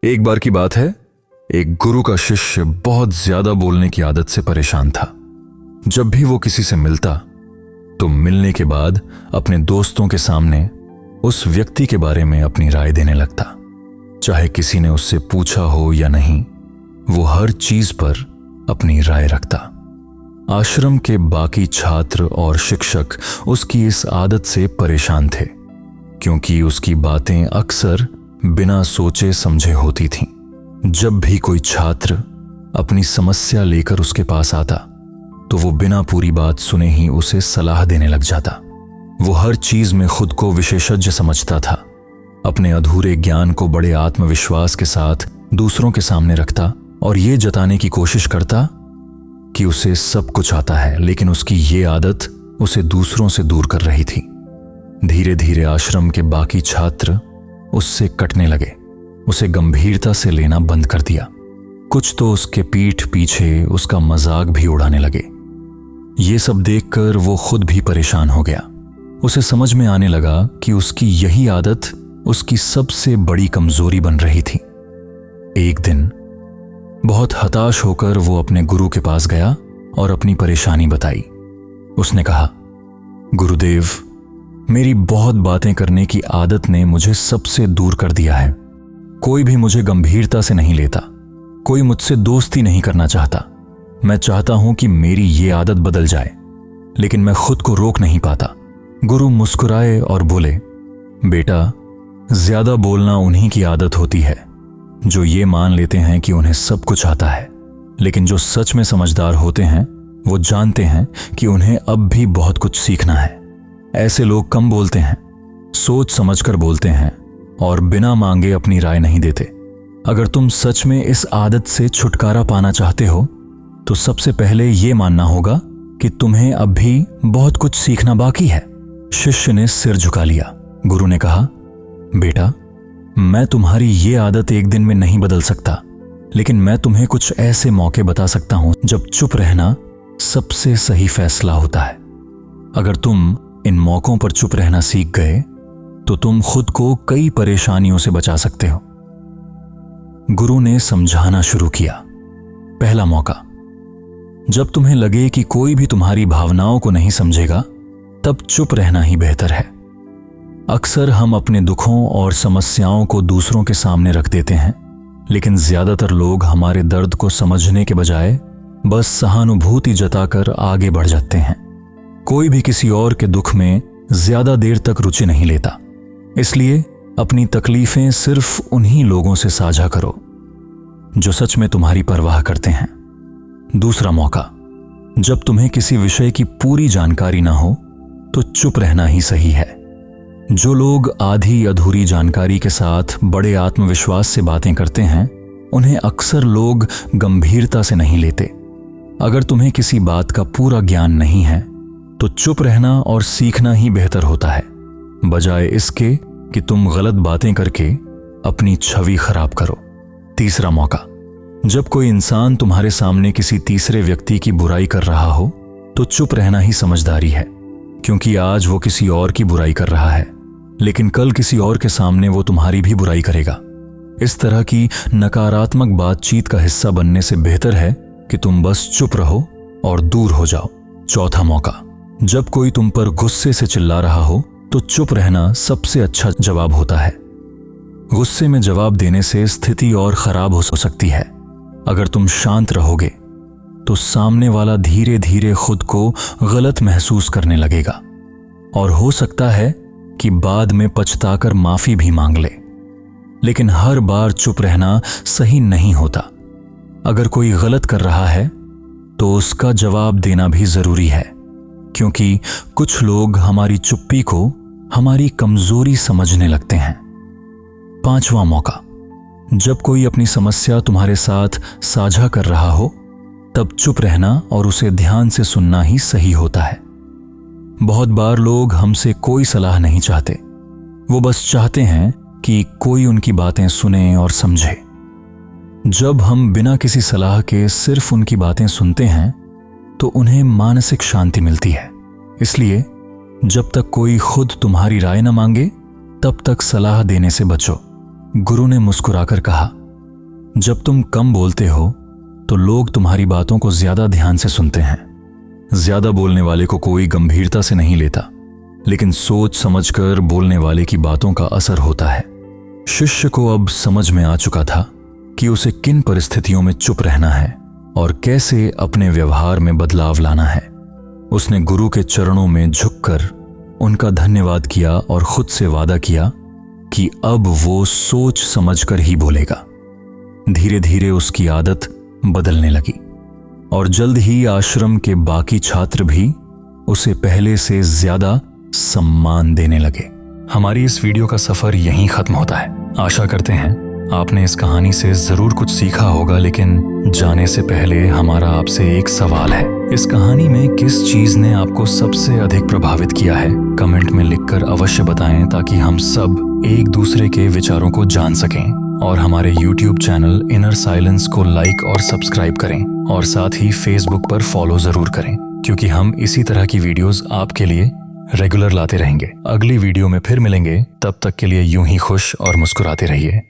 एक बार की बात है, एक गुरु का शिष्य बहुत ज्यादा बोलने की आदत से परेशान था। जब भी वो किसी से मिलता तो मिलने के बाद अपने दोस्तों के सामने उस व्यक्ति के बारे में अपनी राय देने लगता। चाहे किसी ने उससे पूछा हो या नहीं, वो हर चीज पर अपनी राय रखता। आश्रम के बाकी छात्र और शिक्षक उसकी इस आदत से परेशान थे, क्योंकि उसकी बातें अक्सर बिना सोचे समझे होती थीं। जब भी कोई छात्र अपनी समस्या लेकर उसके पास आता तो वो बिना पूरी बात सुने ही उसे सलाह देने लग जाता। वो हर चीज में खुद को विशेषज्ञ समझता था, अपने अधूरे ज्ञान को बड़े आत्मविश्वास के साथ दूसरों के सामने रखता और ये जताने की कोशिश करता कि उसे सब कुछ आता है, लेकिन उसकी ये आदत उसे दूसरों से दूर कर रही थी। धीरे धीरे आश्रम के बाकी छात्र उससे कटने लगे, उसे गंभीरता से लेना बंद कर दिया। कुछ तो उसके पीठ पीछे उसका मजाक भी उड़ाने लगे। ये सब देखकर वो खुद भी परेशान हो गया। उसे समझ में आने लगा कि उसकी यही आदत उसकी सबसे बड़ी कमजोरी बन रही थी। एक दिन बहुत हताश होकर वो अपने गुरु के पास गया और अपनी परेशानी बताई। उसने कहा, गुरुदेव, मेरी बहुत बातें करने की आदत ने मुझे सबसे दूर कर दिया है। कोई भी मुझे गंभीरता से नहीं लेता, कोई मुझसे दोस्ती नहीं करना चाहता। मैं चाहता हूं कि मेरी ये आदत बदल जाए, लेकिन मैं खुद को रोक नहीं पाता। गुरु मुस्कुराए और बोले, बेटा, ज्यादा बोलना उन्हीं की आदत होती है जो ये मान लेते हैं कि उन्हें सब कुछ आता है, लेकिन जो सच में समझदार होते हैं वो जानते हैं कि उन्हें अब भी बहुत कुछ सीखना है। ऐसे लोग कम बोलते हैं, सोच समझकर बोलते हैं और बिना मांगे अपनी राय नहीं देते। अगर तुम सच में इस आदत से छुटकारा पाना चाहते हो तो सबसे पहले ये मानना होगा कि तुम्हें अब भी बहुत कुछ सीखना बाकी है। शिष्य ने सिर झुका लिया। गुरु ने कहा, बेटा, मैं तुम्हारी ये आदत एक दिन में नहीं बदल सकता, लेकिन मैं तुम्हें कुछ ऐसे मौके बता सकता हूं जब चुप रहना सबसे सही फैसला होता है। अगर तुम इन मौकों पर चुप रहना सीख गए तो तुम खुद को कई परेशानियों से बचा सकते हो। गुरु ने समझाना शुरू किया। पहला मौका, जब तुम्हें लगे कि कोई भी तुम्हारी भावनाओं को नहीं समझेगा, तब चुप रहना ही बेहतर है। अक्सर हम अपने दुखों और समस्याओं को दूसरों के सामने रख देते हैं, लेकिन ज्यादातर लोग हमारे दर्द को समझने के बजाय बस सहानुभूति जताकर आगे बढ़ जाते हैं। कोई भी किसी और के दुख में ज्यादा देर तक रुचि नहीं लेता, इसलिए अपनी तकलीफें सिर्फ उन्हीं लोगों से साझा करो जो सच में तुम्हारी परवाह करते हैं। दूसरा मौका, जब तुम्हें किसी विषय की पूरी जानकारी ना हो तो चुप रहना ही सही है। जो लोग आधी अधूरी जानकारी के साथ बड़े आत्मविश्वास से बातें करते हैं, उन्हें अक्सर लोग गंभीरता से नहीं लेते। अगर तुम्हें किसी बात का पूरा ज्ञान नहीं है तो चुप रहना और सीखना ही बेहतर होता है, बजाय इसके कि तुम गलत बातें करके अपनी छवि खराब करो। तीसरा मौका, जब कोई इंसान तुम्हारे सामने किसी तीसरे व्यक्ति की बुराई कर रहा हो तो चुप रहना ही समझदारी है, क्योंकि आज वो किसी और की बुराई कर रहा है, लेकिन कल किसी और के सामने वो तुम्हारी भी बुराई करेगा। इस तरह की नकारात्मक बातचीत का हिस्सा बनने से बेहतर है कि तुम बस चुप रहो और दूर हो जाओ। चौथा मौका, जब कोई तुम पर गुस्से से चिल्ला रहा हो तो चुप रहना सबसे अच्छा जवाब होता है। गुस्से में जवाब देने से स्थिति और खराब हो सकती है। अगर तुम शांत रहोगे तो सामने वाला धीरे धीरे खुद को गलत महसूस करने लगेगा और हो सकता है कि बाद में पछताकर माफी भी मांग ले। लेकिन हर बार चुप रहना सही नहीं होता। अगर कोई गलत कर रहा है तो उसका जवाब देना भी जरूरी है, क्योंकि कुछ लोग हमारी चुप्पी को हमारी कमजोरी समझने लगते हैं। पांचवा मौका, जब कोई अपनी समस्या तुम्हारे साथ साझा कर रहा हो तब चुप रहना और उसे ध्यान से सुनना ही सही होता है। बहुत बार लोग हमसे कोई सलाह नहीं चाहते, वो बस चाहते हैं कि कोई उनकी बातें सुने और समझे। जब हम बिना किसी सलाह के सिर्फ उनकी बातें सुनते हैं तो उन्हें मानसिक शांति मिलती है। इसलिए जब तक कोई खुद तुम्हारी राय न मांगे तब तक सलाह देने से बचो। गुरु ने मुस्कुराकर कहा, जब तुम कम बोलते हो तो लोग तुम्हारी बातों को ज्यादा ध्यान से सुनते हैं। ज्यादा बोलने वाले को कोई गंभीरता से नहीं लेता, लेकिन सोच समझकर बोलने वाले की बातों का असर होता है। शिष्य को अब समझ में आ चुका था कि उसे किन परिस्थितियों में चुप रहना है और कैसे अपने व्यवहार में बदलाव लाना है। उसने गुरु के चरणों में झुककर उनका धन्यवाद किया और खुद से वादा किया कि अब वो सोच समझकर ही बोलेगा। धीरे धीरे उसकी आदत बदलने लगी और जल्द ही आश्रम के बाकी छात्र भी उसे पहले से ज्यादा सम्मान देने लगे। हमारी इस वीडियो का सफर यहीं खत्म होता है। आशा करते हैं आपने इस कहानी से जरूर कुछ सीखा होगा, लेकिन जाने से पहले हमारा आपसे एक सवाल है। इस कहानी में किस चीज ने आपको सबसे अधिक प्रभावित किया है? कमेंट में लिखकर अवश्य बताएं ताकि हम सब एक दूसरे के विचारों को जान सकें। और हमारे YouTube चैनल इनर साइलेंस को लाइक और सब्सक्राइब करें और साथ ही Facebook पर फॉलो जरूर करें, क्योंकि हम इसी तरह की वीडियोस आपके लिए रेगुलर लाते रहेंगे। अगली वीडियो में फिर मिलेंगे, तब तक के लिए यूं ही खुश और मुस्कुराते रहिए।